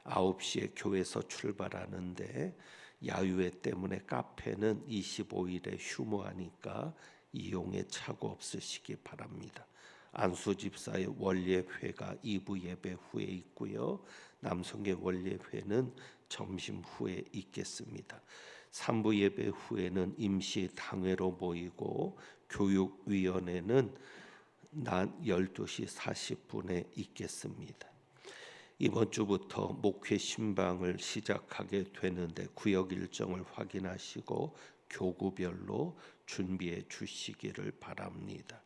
9시에 교회에서 출발하는데 야유회 때문에 카페는 25일에 휴무하니까 이용에 착오 없으시기 바랍니다. 안수집사의 원예회가 2부 예배 후에 있고요. 남성의 원예회는 점심 후에 있겠습니다. 3부 예배 후에는 임시 당회로 모이고 교육위원회는 낮 12시 40분에 있겠습니다. 이번 주부터 목회 신방을 시작하게 되는데 구역 일정을 확인하시고 교구별로 준비해 주시기를 바랍니다.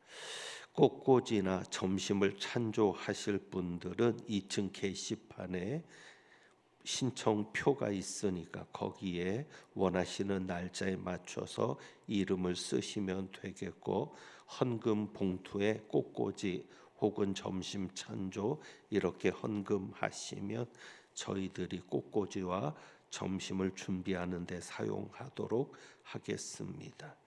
꽃꽂이나 점심을 찬조하실 분들은 2층 게시판에 신청표가 있으니까 거기에 원하시는 날짜에 맞춰서 이름을 쓰시면 되겠고, 헌금 봉투에 꽃꽂이 혹은 점심 찬조 이렇게 헌금하시면 저희들이 꽃꽂이와 점심을 준비하는 데 사용하도록 하겠습니다.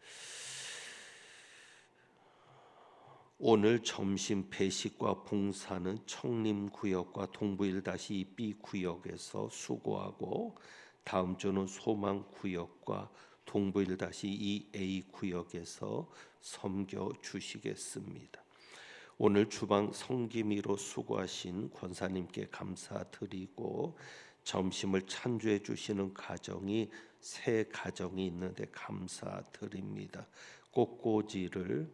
오늘 점심 배식과 봉사는 청림구역과 동부1-2B 구역에서 수고하고, 다음 주는 소망구역과 동부1-2A 구역에서 섬겨 주시겠습니다. 오늘 주방 성김이로 수고하신 권사님께 감사드리고, 점심을 찬조해 주시는 가정이 3가정이 있는데 감사드립니다. 꽃꽂이를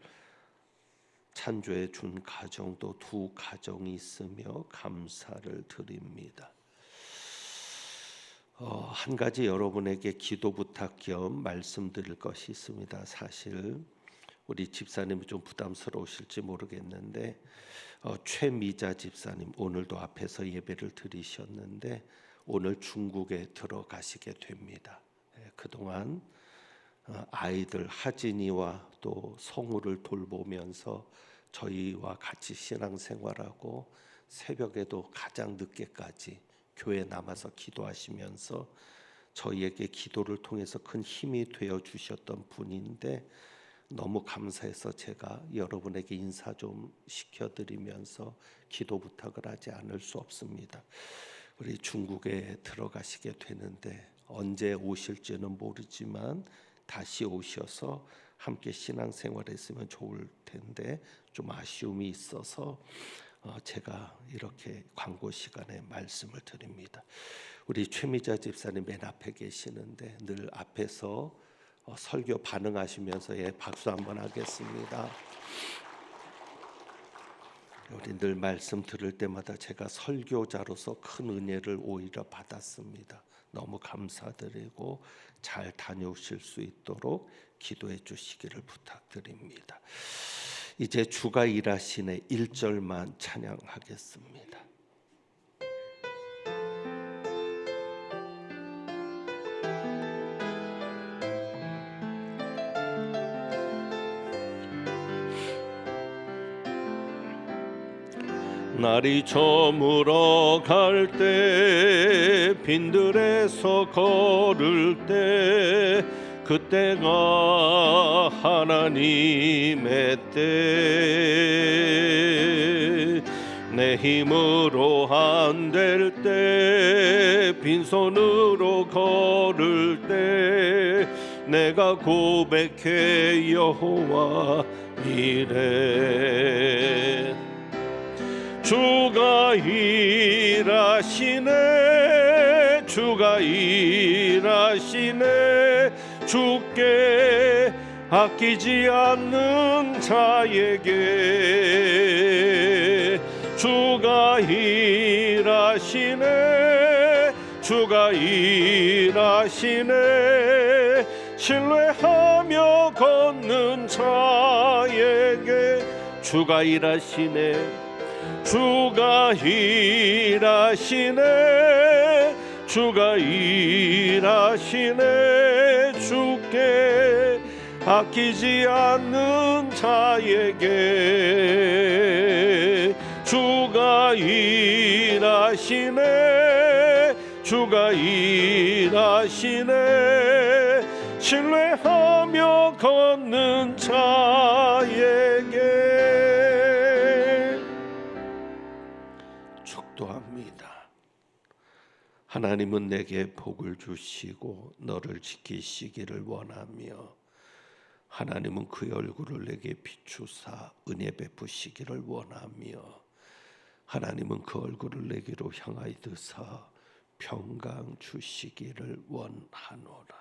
찬조해 준 가정도 2가정이 있으며 감사를 드립니다. 한 가지 여러분에게 기도 부탁 겸 말씀드릴 것이 있습니다. 사실 우리 집사님이 좀 부담스러우실지 모르겠는데 최미자 집사님 오늘도 앞에서 예배를 드리셨는데 오늘 중국에 들어가시게 됩니다. 그동안 아이들 하진이와 또 성우를 돌보면서 저희와 같이 신앙생활하고 새벽에도 가장 늦게까지 교회에 남아서 기도하시면서 저희에게 기도를 통해서 큰 힘이 되어 주셨던 분인데 너무 감사해서 제가 여러분에게 인사 좀 시켜드리면서 기도 부탁을 하지 않을 수 없습니다. 우리 중국에 들어가시게 되는데 언제 오실지는 모르지만 다시 오셔서 함께 신앙생활했으면 좋을 텐데 좀 아쉬움이 있어서 제가 이렇게 광고 시간에 말씀을 드립니다. 우리 최미자 집사님 맨 앞에 계시는데 늘 앞에서 설교 반응하시면서 박수 한번 하겠습니다. 우리 늘 말씀 들을 때마다 제가 설교자로서 큰 은혜를 오히려 받았습니다. 너무 감사드리고 잘 다녀오실 수 있도록 기도해 주시기를 부탁드립니다. 이제 주가 일하시네 1절만 찬양하겠습니다. 날이 저물어 갈 때 빈들에서 걸을 때 그때가 하나님의 때 내 힘으로 안 될 때 빈손으로 걸을 때 내가 고백해 여호와 이래 주가 일하시네 주가 일하시네 주께 아끼지 않는 자에게 주가 일하시네 주가 일하시네 신뢰하며 걷는 자에게 주가 일하시네 주가 일하시네 주가 일하시네 주께 아끼지 않는 자에게 주가 일하시네 주가 일하시네 신뢰하며 걷는 자에게 축도합니다. 하나님은 내게 복을 주시고 너를 지키시기를 원하며 하나님은 그의 얼굴을 내게 비추사 은혜 베푸시기를 원하며 하나님은 그 얼굴을 내게로 향하여 드사 평강 주시기를 원하노라.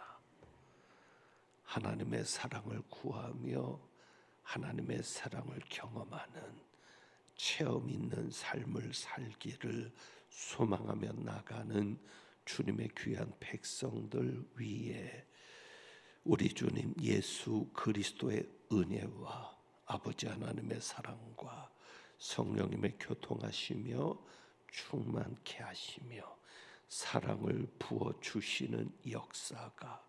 하나님의 사랑을 구하며 하나님의 사랑을 경험하는 체험 있는 삶을 살기를 소망하며 나가는 주님의 귀한 백성들 위에 우리 주님 예수 그리스도의 은혜와 아버지 하나님의 사랑과 성령님의 교통하시며 충만케 하시며 사랑을 부어주시는 역사가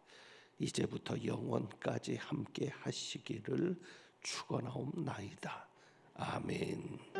이제부터 영원까지 함께 하시기를 축원하옵나이다. 아멘.